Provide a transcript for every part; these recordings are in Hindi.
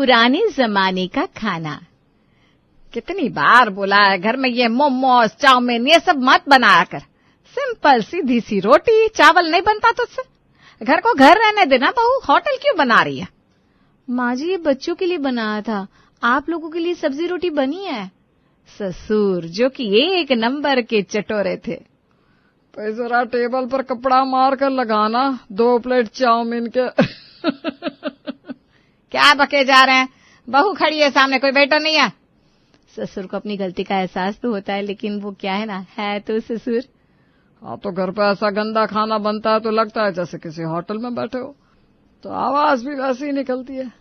पुराने जमाने का खाना। कितनी बार बोला है घर में ये मोमोज चाउमीन ये सब मत बनाया कर। सिंपल सीधी सी रोटी चावल नहीं बनता तुझसे। घर को घर रहने देना बहू, होटल क्यों बना रही है? माँ जी ये बच्चों के लिए बनाया था, आप लोगों के लिए सब्जी रोटी बनी है। ससुर जो कि एक नंबर के चटोरे थे। तो जरा टेबल पर कपड़ा मार कर लगाना 2 प्लेट चाउमीन के। क्या बके जा रहे हैं? बहू खड़ी है सामने, कोई बेटा नहीं है। ससुर को अपनी गलती का एहसास तो होता है, लेकिन वो क्या है ना, है तो ससुर। हाँ तो घर पे ऐसा गंदा खाना बनता है तो लगता है जैसे किसी होटल में बैठे हो, तो आवाज भी वैसी ही निकलती है।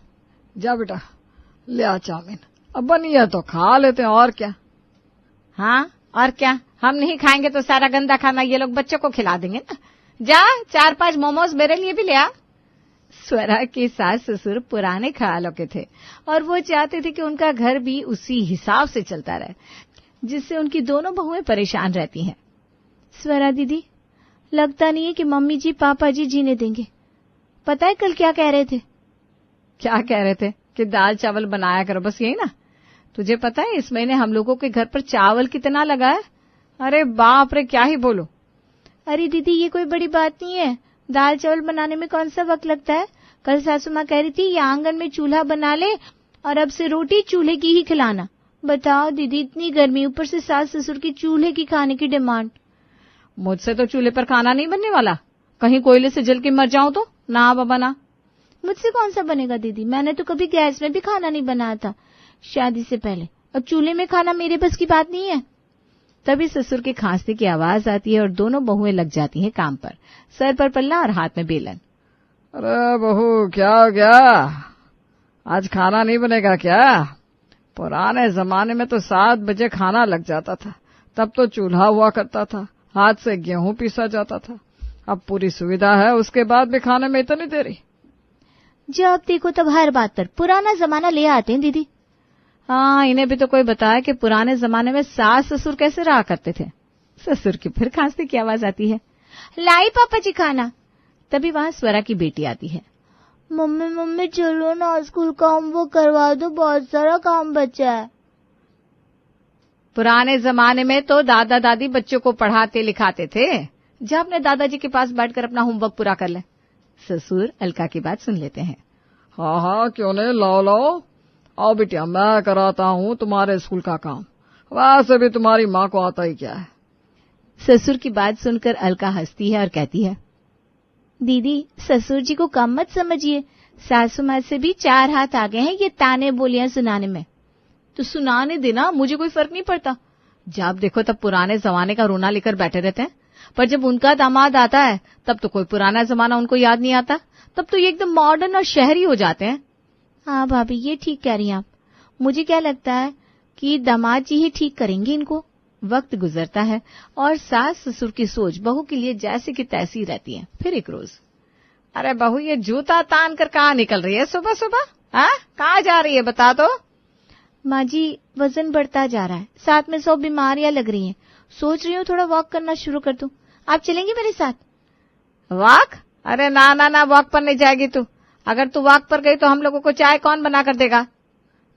जा बेटा ले आ चाउमीन, अब बनी है तो खा लेते हैं, और क्या। हाँ और क्या, हम नहीं खाएंगे तो सारा गंदा खाना ये लोग बच्चों को खिला देंगे ना। जा 4-5 मोमोज मेरे लिए भी ले आ। स्वरा के सास ससुर पुराने ख्यालों के थे और वो चाहते थे कि उनका घर भी उसी हिसाब से चलता रहे, जिससे उनकी दोनों बहुएं परेशान रहती हैं। स्वरा दीदी, लगता नहीं है कि मम्मी जी पापा जी जीने देंगे। पता है कल क्या कह रहे थे? क्या कह रहे थे? कि दाल चावल बनाया करो, बस यही ना। तुझे पता है इस महीने हम लोगों के घर पर चावल कितना लगा है? अरे बाप रे, क्या ही बोलो। अरे दीदी ये कोई बड़ी बात नहीं है, दाल चावल बनाने में कौन सा वक्त लगता है। कल सासू माँ कह रही थी ये आंगन में चूल्हा बना ले और अब से रोटी चूल्हे की ही खिलाना। बताओ दीदी, इतनी गर्मी, ऊपर से सास ससुर की चूल्हे की खाने की डिमांड। मुझसे तो चूल्हे पर खाना नहीं बनने वाला, कहीं कोयले से जल के मर जाऊं तो। ना बाबा ना। मुझसे कौन सा बनेगा दीदी, मैंने तो कभी गैस में भी खाना नहीं बनाया था शादी से पहले, और चूल्हे में खाना मेरे बस की बात नहीं है। तभी ससुर के खांसने की आवाज आती है और दोनों बहुएं लग जाती हैं काम पर, सर पर पल्ला और हाथ में बेलन। अरे बहू क्या हो गया, आज खाना नहीं बनेगा क्या? पुराने जमाने में तो 7 बजे खाना लग जाता था, तब तो चूल्हा हुआ करता था, हाथ से गेहूं पीसा जाता था। अब पूरी सुविधा है, उसके बाद भी खाने में इतनी देरी। जब देखो तब हर बात पर पुराना जमाना ले आते हैं दीदी। हाँ, इन्हें भी तो कोई बताया कि पुराने जमाने में सास ससुर कैसे रहा करते थे। ससुर की फिर खांसने की आवाज आती है। लाई पापा जी खाना। तभी वहां स्वरा की बेटी आती है। मम्मी मम्मी चलो ना, स्कूल का होमवर्क करवा दो, बहुत सारा काम बचा है। पुराने जमाने में तो दादा दादी बच्चों को पढ़ाते लिखाते थे। जा अपने दादाजी के पास बैठकर अपना होमवर्क पूरा कर ले। ससुर अलका की बात सुन लेते हैं। हाँ हाँ क्यों नहीं, लाओ लाओ, आओ बिटिया मैं कराता हूँ तुम्हारे स्कूल का काम, वैसे भी तुम्हारी माँ को आता ही क्या है। ससुर की बात सुनकर अलका हंसती है और कहती है, दीदी ससुर जी को कम मत समझिए, सासू माँ से भी 4 हाथ आ गए हैं ये ताने बोलियां सुनाने में। तो सुनाने देना, मुझे कोई फर्क नहीं पड़ता। जब देखो तब पुराने जमाने का रोना लेकर बैठे रहते हैं, पर जब उनका दामाद आता है तब तो कोई पुराना जमाना उनको याद नहीं आता, तब तो ये एकदम मॉडर्न और शहरी हो जाते हैं। हाँ भाभी ये ठीक कह रही हैं आप, मुझे क्या लगता है कि दामाद जी ही ठीक करेंगे इनको। वक्त गुजरता है और सास ससुर की सोच बहू के लिए जैसे की तैसी रहती है। फिर एक रोज, अरे बहू ये जूता तान कर कहाँ निकल रही है सुबह सुबह? हाँ कहाँ जा रही है बता तो। माँ जी वजन बढ़ता जा रहा है, साथ में 100 बीमारियां लग रही हैं, सोच रही हूँ थोड़ा वॉक करना शुरू कर दूं, आप चलेंगी मेरे साथ? वॉक? अरे ना ना ना, वॉक पर नहीं जाएगी तू। अगर तू वॉक पर गई तो हम लोगों को चाय कौन बना कर देगा?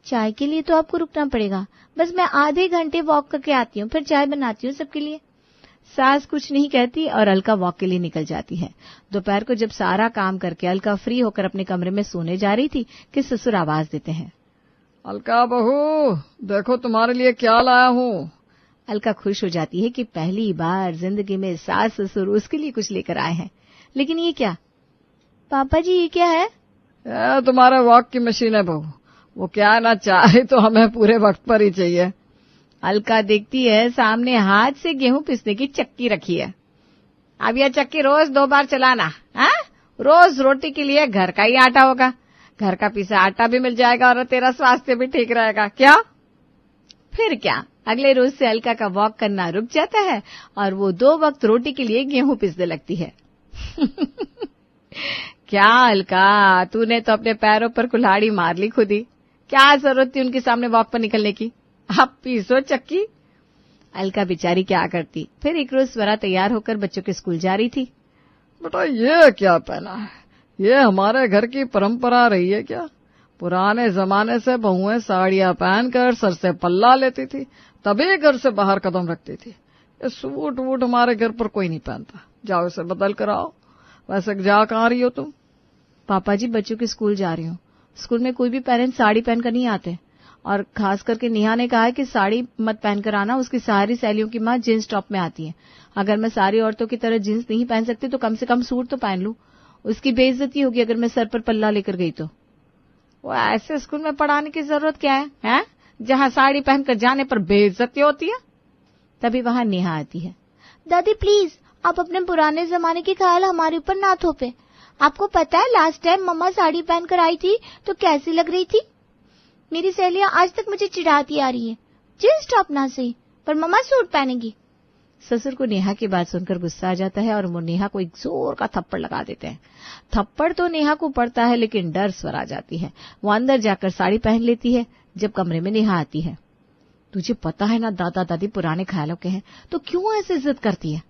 चाय के लिए तो आपको रुकना पड़ेगा, बस मैं आधे घंटे वॉक करके आती हूँ, फिर चाय बनाती हूँ सबके लिए। सास कुछ नहीं कहती और अलका वॉक के लिए निकल जाती है। दोपहर को जब सारा काम करके अलका फ्री होकर अपने कमरे में सोने जा रही थी कि ससुर आवाज देते हैं, अलका बहू देखो तुम्हारे लिए क्या लाया हूँ। अलका खुश हो जाती है कि पहली बार जिंदगी में सास ससुर उसके लिए कुछ लेकर आए हैं। लेकिन ये क्या? पापा जी ये क्या है? ये तुम्हारे वॉक की मशीन है बहू, वो क्या ना चाहे तो हमें पूरे वक्त पर ही चाहिए। अलका देखती है सामने हाथ से गेहूं पीसने की चक्की रखी है। अब यह चक्की रोज 2 बार चलाना, हाँ? रोज रोटी के लिए घर का ही आटा होगा, घर का पीसा आटा भी मिल जाएगा और तेरा स्वास्थ्य भी ठीक रहेगा। क्या? फिर क्या, अगले रोज से अलका का वॉक करना रुक जाता है और वो 2 वक्त रोटी के लिए गेहूं पीसने लगती है। क्या अलका, तूने तो अपने पैरों पर कुल्हाड़ी मार ली खुद ही। क्या जरूरत थी उनके सामने वॉक पर निकलने की? अब पीसो चक्की। अलका बेचारी क्या करती। फिर एक रोज स्वरा तैयार होकर बच्चों के स्कूल जा रही थी। बेटा ये क्या पहना है, ये हमारे घर की परंपरा रही है क्या? पुराने जमाने से बहुएं साड़ियां पहनकर सर से पल्ला लेती थी, तभी घर से बाहर कदम रखती थी। ये सूट वूट हमारे घर पर कोई नहीं पहनता। जाओ इसे बदल कर आओ। वैसे जा कहाँ रही हो तुम? पापा जी, बच्चों के स्कूल जा रही हूँ। स्कूल में कोई भी पेरेंट्स साड़ी पहनकर नहीं आते, और खास करके नेहा ने कहा है कि साड़ी मत पहनकर आना। उसकी सारी सहेलियों की माँ जींस टॉप में आती है। अगर मैं सारी औरतों की तरह जींस नहीं पहन सकती तो कम से कम सूट तो पहन लूं। उसकी बेइज्जती होगी अगर मैं सर पर पल्ला लेकर गई तो। वो ऐसे स्कूल में पढ़ाने की जरूरत क्या है, हैं? जहाँ साड़ी पहनकर जाने पर बेइज्जती होती है। तभी वहां नेहा आती है। दादी प्लीज, आप अपने पुराने जमाने के ख्याल हमारे ऊपर ना थोपे। आपको पता है लास्ट टाइम मम्मा साड़ी पहनकर आई थी तो कैसी लग रही थी? मेरी सहेलियां आज तक मुझे चिढ़ाती आ रही हैं। जींस टॉप ना सही, पर मम्मा सूट पहनेगी। ससुर को नेहा की बात सुनकर गुस्सा आ जाता है और वो नेहा को एक जोर का थप्पड़ लगा देते हैं। थप्पड़ तो नेहा को पड़ता है, लेकिन डर स्वर आ जाती है। वो अंदर जाकर साड़ी पहन लेती है। जब कमरे में नेहा आती है, तुझे पता है ना दादा दादी पुराने ख्यालों के हैं, तो क्यों ऐसे जिद करती है?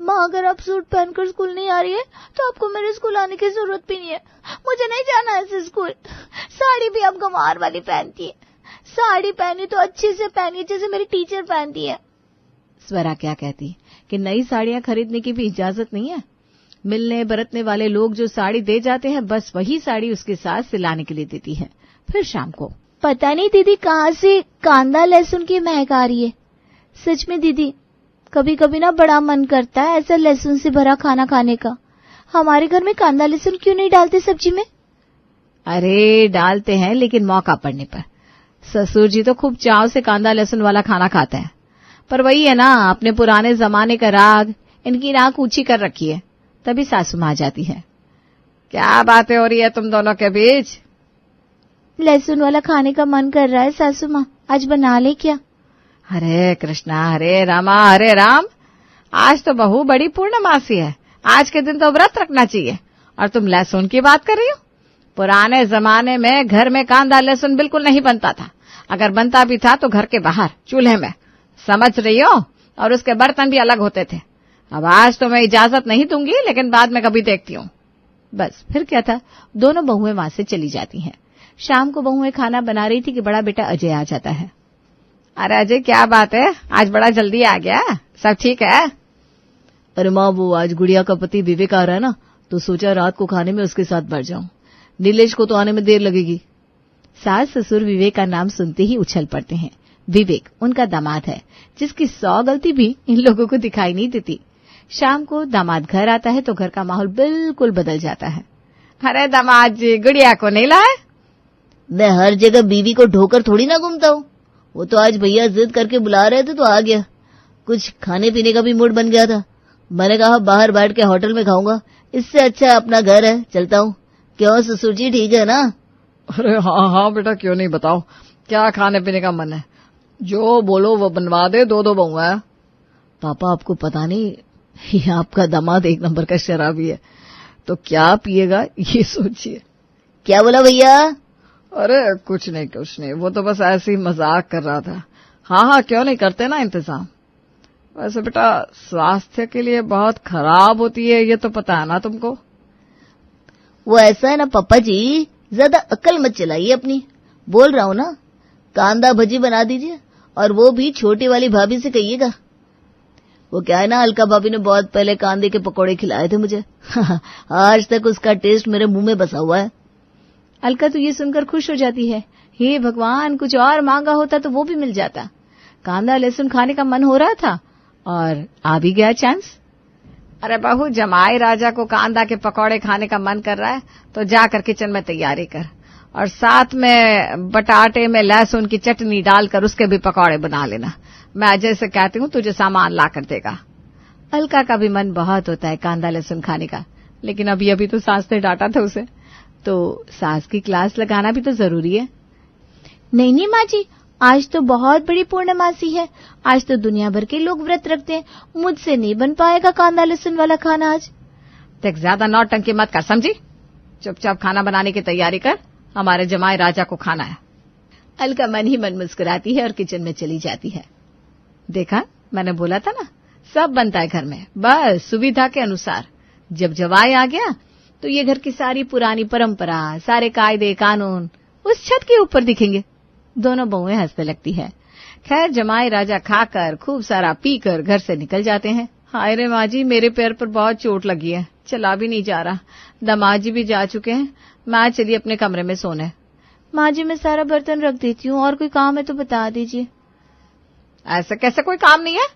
माँ, अगर आप सूट पहनकर स्कूल नहीं आ रही है तो आपको मेरे स्कूल आने की जरूरत भी नहीं है। मुझे नहीं जाना ऐसे स्कूल। साड़ी भी आप गंवार वाली पहनती है। साड़ी पहनी तो अच्छे से पहनी जैसे मेरी टीचर पहनती है। स्वरा क्या कहती है कि नई साड़ियां खरीदने की भी इजाजत नहीं है। मिलने बरतने वाले लोग जो साड़ी दे जाते हैं, बस वही साड़ी उसके साथ सिलाने के लिए देती है। फिर शाम को, पता नहीं दीदी कहाँ से कांदा लहसुन की महक आ रही है। सच में दीदी, कभी कभी ना बड़ा मन करता है ऐसा लहसुन से भरा खाना खाने का। हमारे घर में कांदा लहसुन क्यों नहीं डालते सब्जी में? अरे डालते हैं, लेकिन मौका पड़ने पर। ससुर जी तो खूब चाव से कांदा लहसुन वाला खाना खाते हैं, पर वही है ना, अपने पुराने जमाने का राग इनकी नाक ऊंची कर रखी है। तभी सासू माँ जाती है। क्या बातें हो रही है तुम दोनों के बीच? लहसुन वाला खाने का मन कर रहा है सासू माँ, आज बना ले क्या? हरे कृष्णा हरे रामा हरे राम। आज तो बहु बड़ी पूर्णमासी है। आज के दिन तो व्रत रखना चाहिए, और तुम लहसुन की बात कर रही हो? पुराने जमाने में घर में कांदा लहसुन बिल्कुल नहीं बनता था। अगर बनता भी था तो घर के बाहर चूल्हे में, समझ रही हो? और उसके बर्तन भी अलग होते थे। अब आज तो मैं इजाजत नहीं दूंगी, लेकिन बाद में कभी देखती हूँ। बस फिर क्या था, दोनों बहुएं वहां से चली जाती हैं। शाम को बहुएं खाना बना रही थी कि बड़ा बेटा अजय आ जाता है। अरे अजय, क्या बात है, आज बड़ा जल्दी आ गया? सब ठीक है? अरे माँ, वो आज गुड़िया का पति विवेक आ रहा है ना, तो सोचा रात को खाने में उसके साथ बैठ जाऊं। नीलेश को तो आने में देर लगेगी। सास ससुर विवेक का नाम सुनते ही उछल पड़ते हैं। विवेक उनका दामाद है, जिसकी 100 गलती भी इन लोगों को दिखाई नहीं देती। शाम को दामाद घर आता है तो घर का माहौल बिल्कुल बदल जाता है। अरे दामाद जी, गुड़िया को नहीं लाए? मैं हर जगह बीवी को ढोकर थोड़ी ना घूमता हूँ। वो तो आज भैया जिद करके बुला रहे थे तो आ गया। कुछ खाने पीने का भी मूड बन गया था। मैंने कहा बाहर बैठ के होटल में खाऊंगा, इससे अच्छा अपना घर है, चलता हूँ। क्यों ससुर जी, ठीक है ना? अरे हाँ हाँ बेटा, क्यों नहीं, बताओ क्या खाने पीने का मन है? जो बोलो वो बनवा दे। दो बहुआ है। पापा, आपको पता नहीं, ये आपका दामाद एक नंबर का शराबी है, तो क्या पिएगा ये सोचिए। क्या बोला भैया? अरे कुछ नहीं, वो तो बस ऐसे ही मजाक कर रहा था। हाँ हाँ, क्यों नहीं, करते ना इंतजाम। वैसे बेटा स्वास्थ्य के लिए बहुत खराब होती है, ये तो पता है ना तुमको? वो ऐसा है ना पापा जी, ज्यादा अक्ल मत चलाइए अपनी। बोल रहा हूँ ना, कांदा भजी बना दीजिए, और वो भी छोटी वाली भाभी से कहिएगा। वो क्या है ना, अलका भाभी ने बहुत पहले कांदे के पकौड़े खिलाए थे मुझे। आज तक उसका टेस्ट मेरे मुंह में बसा हुआ है। अलका तो ये सुनकर खुश हो जाती है। हे भगवान, कुछ और मांगा होता तो वो भी मिल जाता। कांदा लहसुन खाने का मन हो रहा था और आ भी गया चांस। अरे बहू, जमाई राजा को कांदा के पकौड़े खाने का मन कर रहा है तो जाकर किचन में तैयारी कर, और साथ में बटाटे में लहसुन की चटनी डालकर उसके भी पकौड़े बना लेना। मैं अजय से कहती हूँ तुझे सामान ला कर देगा। अलका का भी मन बहुत होता है कांदा लहसुन खाने का, लेकिन अभी अभी तो सास ने डांटा था उसे, तो सास की क्लास लगाना भी तो जरूरी है। नहीं माँ जी, आज तो बहुत बड़ी पूर्णमासी है। आज तो दुनिया भर के लोग व्रत रखते हैं। मुझसे नहीं बन पाएगा कांदा लहसुन वाला खाना आज। देख, ज्यादा नौटंकी मत कर, समझी? चुपचाप खाना बनाने की तैयारी कर, हमारे जमाई राजा को खाना है। अलका मन ही मन मुस्कुराती है और किचन में चली जाती है। देखा, मैंने बोला था ना, सब बनता है घर में, बस सुविधा के अनुसार। जब जवाई आ गया तो ये घर की सारी पुरानी परंपरा, सारे कायदे कानून उस छत के ऊपर दिखेंगे। दोनों बहुएं हंसने लगती है। खैर जमाई राजा खाकर खूब सारा पीकर घर से निकल जाते हैं। हाय रे माँ जी, मेरे पैर पर बहुत चोट लगी है, चला भी नहीं जा रहा। दामाद जी भी जा चुके हैं, मैं चलिए अपने कमरे में सोने। माँ जी मैं सारा बर्तन रख देती हूँ, और कोई काम है तो बता दीजिए। ऐसा कैसे कोई काम नहीं है?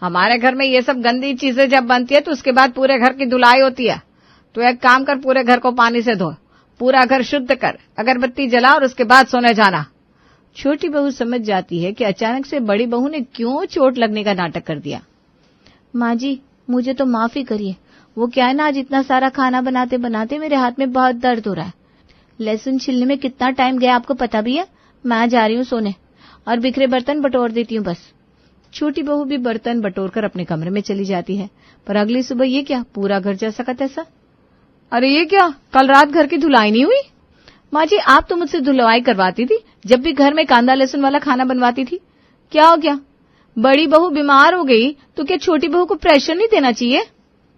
हमारे घर में ये सब गंदी चीजें जब बनती है तो उसके बाद पूरे घर की धुलाई होती है। तो एक काम कर, पूरे घर को पानी से धो, पूरा घर शुद्ध कर, अगरबत्ती जला और उसके बाद सोने जाना। छोटी बहू समझ जाती है कि अचानक से बड़ी बहू ने क्यों चोट लगने का नाटक कर दिया। माँ जी मुझे तो माफी करिए, वो क्या है ना, आज इतना सारा खाना बनाते बनाते मेरे हाथ में बहुत दर्द हो रहा है। लहसुन छिलने में कितना टाइम गया आपको पता भी है। मैं जा रही हूँ सोने और बिखरे बर्तन बटोर देती हूँ बस। छोटी बहू भी बर्तन बटोर कर अपने कमरे में चली जाती है। पर अगली सुबह ये क्या, पूरा घर जैसा का तैसा। अरे ये क्या, कल रात घर की धुलाई नहीं हुई? माँ जी आप तो मुझसे धुलवाई करवाती थी जब भी घर में कांदा लहसुन वाला खाना बनवाती थी। क्या हो गया, बड़ी बहू बीमार हो गई तो क्या छोटी बहू को प्रेशर नहीं देना चाहिए?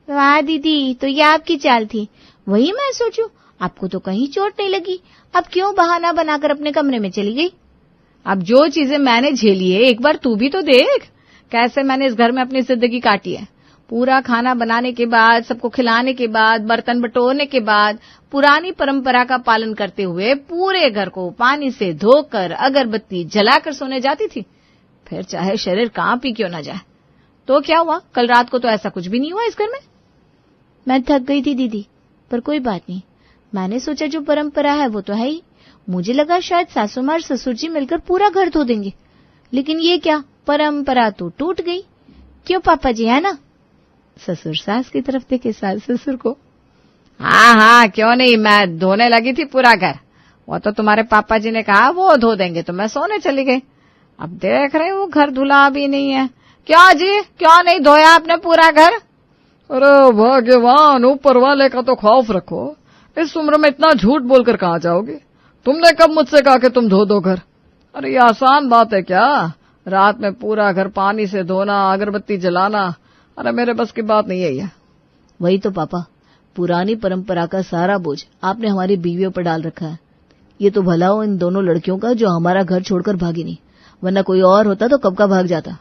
वाह दीदी, तो ये आपकी चाल थी। वही मैं सोचूं, आपको तो कहीं चोट नहीं लगी, अब क्यों बहाना बनाकर अपने कमरे में चली गई? अब जो चीजें मैंने झेली है एक बार तू भी तो देख, कैसे मैंने इस घर में अपनी जिंदगी काटी है। पूरा खाना बनाने के बाद, सबको खिलाने के बाद, बर्तन बटोरने के बाद, पुरानी परंपरा का पालन करते हुए पूरे घर को पानी से धोकर अगरबत्ती जलाकर सोने जाती थी। फिर चाहे शरीर कांप ही क्यों न जाए। तो क्या हुआ, कल रात को तो ऐसा कुछ भी नहीं हुआ इस घर में। मैं थक गई थी दीदी, पर कोई बात नहीं। मैंने सोचा जो परंपरा है वो तो है ही। मुझे लगा शायद सासू माँ और ससुर जी मिलकर पूरा घर धो देंगे, लेकिन ये क्या, परंपरा तो टूट गई। क्यों पापा जी, है ना? ससुर सास की तरफ देखे सास ससुर को। हाँ हाँ क्यों नहीं, मैं धोने लगी थी पूरा घर। वो तो तुम्हारे पापा जी ने कहा वो धो देंगे तो मैं सोने चली गई। अब देख रहे हो घर धुला भी नहीं है। क्या जी, क्यों नहीं धोया आपने पूरा घर? अरे भगवान, ऊपर वाले का तो खौफ रखो। इस उम्र में इतना झूठ बोलकर कहाँ जाओगे? तुमने कब मुझसे कहा कि तुम धो दो घर? अरे ये आसान बात है क्या? रात में पूरा घर पानी से धोना, अगरबत्ती जलाना, अरे मेरे बस की बात नहीं है ये। वही तो पापा, पुरानी परंपरा का सारा बोझ आपने हमारी बीवियों पर डाल रखा है। ये तो भला हो इन दोनों लड़कियों का जो हमारा घर छोड़कर भागी नहीं, वरना कोई और होता तो कब का भाग जाता।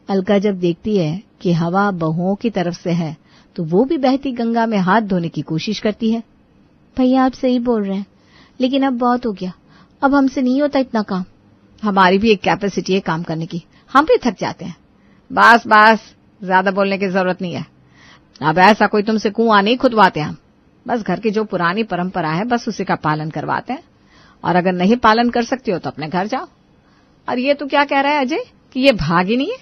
अलका जब देखती है कि हवा बहुओं की तरफ से है तो वो भी बहती गंगा में हाथ धोने की कोशिश करती है। भैया आप सही बोल रहे हैं, लेकिन अब बहुत हो गया, अब हमसे नहीं होता इतना काम। हमारी भी एक कैपेसिटी है काम करने की, हम भी थक जाते हैं। बस बस, ज्यादा बोलने की जरूरत नहीं है। अब ऐसा कोई तुमसे कुआं नहीं खुदवाते हम, बस घर की जो पुरानी परंपरा है बस उसी का पालन करवाते हैं। और अगर नहीं पालन कर सकती हो तो अपने घर जाओ। और ये तो क्या कह रहा है अजय कि ये भागी नहीं है?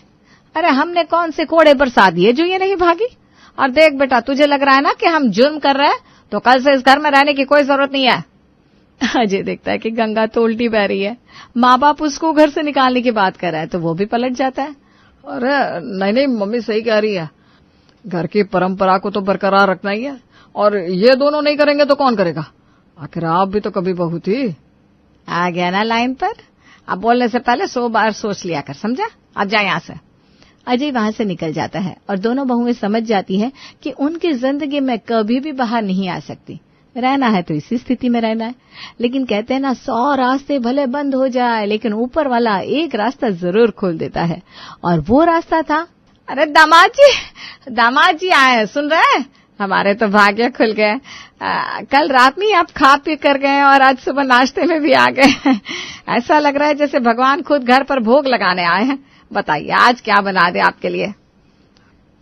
अरे हमने कौन से कोड़े बरसा दिए जो ये नहीं भागी? और देख बेटा, तुझे लग रहा है ना कि हम जुर्म कर रहे हैं, तो कल से इस घर में रहने की कोई जरूरत नहीं है। अजय देखता है कि गंगा तो उल्टी बह रही है, माँ बाप उसको घर से निकालने की बात कर रहा है तो वो भी पलट जाता है। अरे नहीं नहीं, मम्मी सही कह रही है, घर की परंपरा को तो बरकरार रखना ही है, और ये दोनों नहीं करेंगे तो कौन करेगा? आखिर आप भी तो कभी बहू थी। आ गया ना लाइन पर। अब बोलने से पहले 100 बार सोच लिया कर, समझा? अब जा यहाँ से। अजय वहां से निकल जाता है और दोनों बहुएं समझ जाती हैं कि उनकी जिंदगी में कभी भी बाहर नहीं आ सकती। रहना है तो इसी स्थिति में रहना है। लेकिन कहते हैं ना, 100 रास्ते भले बंद हो जाए लेकिन ऊपर वाला एक रास्ता जरूर खोल देता है, और वो रास्ता था। अरे दामाद जी आए हैं, सुन रहे हैं? हमारे तो भाग्य खुल गए। कल रात में आप खा पी कर गए और आज सुबह नाश्ते में भी आ गए। ऐसा लग रहा है जैसे भगवान खुद घर पर भोग लगाने आए हैं। बताइए आज क्या बना दे आपके लिए?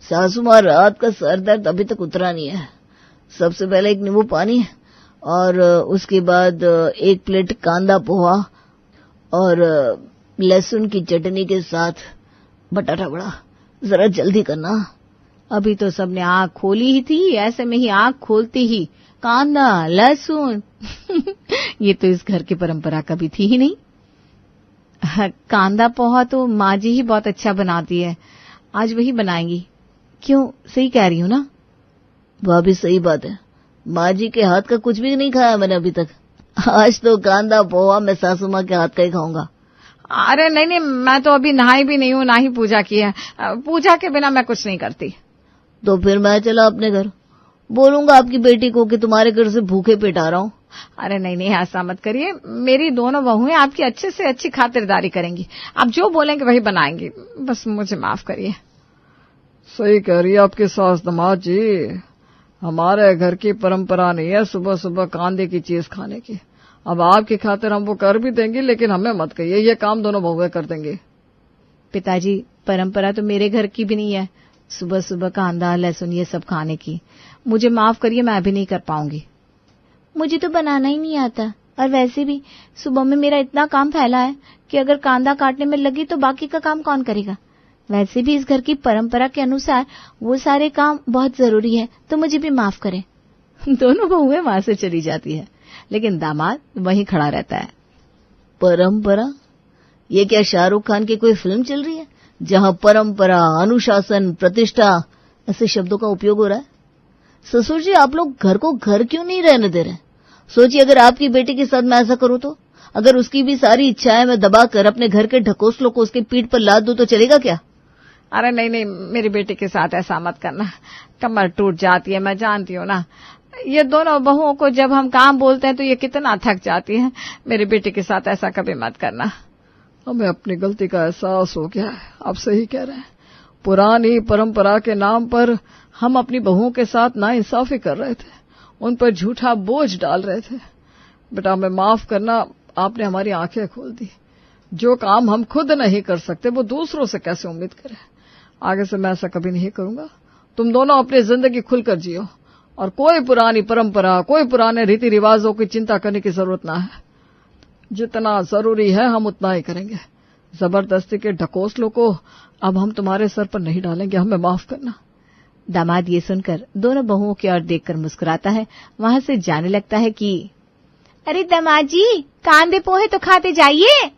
सासू माँ, रात का सर दर्द अभी तक उतरा नहीं है। सबसे पहले एक नींबू पानी और उसके बाद 1 प्लेट कांदा पोहा और लहसुन की चटनी के साथ बटाटा वड़ा। जरा जल्दी करना। अभी तो सबने आंख खोली ही थी, ऐसे में ही आंख खोलती ही कांदा लहसुन। ये तो इस घर की परंपरा कभी थी ही नहीं। कांदा पोहा तो माँ जी ही बहुत अच्छा बनाती है, आज वही बनाएंगी। क्यों, सही कह रही हूँ ना? वह भी सही बात है, माँ जी के हाथ का कुछ भी नहीं खाया मैंने अभी तक। आज तो कांदा पोहा मैं सासू माँ के हाथ का ही खाऊंगा। अरे नहीं नहीं, मैं तो अभी नहाई भी नहीं हूँ, ना ही पूजा की है। पूजा के बिना मैं कुछ नहीं करती। तो फिर मैं चला अपने घर, बोलूंगा आपकी बेटी को कि तुम्हारे घर से भूखे पेट आ रहा हूँ। अरे नहीं नहीं, ऐसा मत करिए। मेरी दोनों बहुएं आपकी अच्छे से अच्छी खातिरदारी करेंगी। आप जो बोलेंगे वही बनाएंगी। बस मुझे माफ करिए। सही कह रही है आपकी सास दामाद जी। हमारे घर की परंपरा नहीं है सुबह सुबह कांदे की चीज खाने की। अब आपकी खातिर हम वो कर भी देंगे, लेकिन हमें मत कहिए, ये काम दोनों बहुएं कर देंगे। पिताजी, परंपरा तो मेरे घर की भी नहीं है सुबह सुबह कांदा लहसुन ये सब खाने की। मुझे माफ करिए, मैं भी नहीं कर पाऊंगी। मुझे तो बनाना ही नहीं आता, और वैसे भी सुबह में मेरा इतना काम फैला है कि अगर कांदा काटने में लगी तो बाकी का काम कौन करेगा। वैसे भी इस घर की परंपरा के अनुसार वो सारे काम बहुत जरूरी है, तो मुझे भी माफ करें। दोनों बहुएं वहां से चली जाती है, लेकिन दामाद वहीं खड़ा रहता है। परंपरा? ये क्या शाहरुख खान की कोई फिल्म चल रही है जहां परंपरा, अनुशासन, प्रतिष्ठा ऐसे शब्दों का उपयोग हो रहा है? ससुर जी, आप लोग घर को घर क्यों नहीं रहने दे रहे? सोचिए, अगर आपकी बेटी के साथ मैं ऐसा करूं तो? अगर उसकी भी सारी इच्छाएं मैं दबाकर अपने घर के ढकोसलों को उसके पीठ पर लाद दूं तो चलेगा क्या? अरे नहीं नहीं, मेरी बेटी के साथ ऐसा मत करना, कमर टूट जाती है, मैं जानती हूँ ना। ये दोनों बहुओं को जब हम काम बोलते हैं तो ये कितना थक जाती है। मेरी बेटी के साथ ऐसा कभी मत करना। हमें अपनी गलती का एहसास हो गया है। आप सही कह रहे हैं। पुरानी परंपरा के नाम पर हम अपनी बहुओं के साथ नाइंसाफी कर रहे थे, उन पर झूठा बोझ डाल रहे थे। बेटा, हमें माफ करना, आपने हमारी आंखें खोल दी। जो काम हम खुद नहीं कर सकते वो दूसरों से कैसे उम्मीद करें। आगे से मैं ऐसा कभी नहीं करूंगा। तुम दोनों अपनी जिंदगी खुलकर जियो, और कोई पुरानी परंपरा, कोई पुराने रीति रिवाजों की चिंता करने की जरूरत ना है। जितना जरूरी है हम उतना ही करेंगे। जबरदस्ती के ढकोसलों को अब हम तुम्हारे सर पर नहीं डालेंगे। हमें माफ करना। दामाद ये सुनकर दोनों बहुओं की ओर देखकर मुस्कुराता है, वहां से जाने लगता है कि अरे दामाद जी, कांदे पोहे तो खाते जाइए।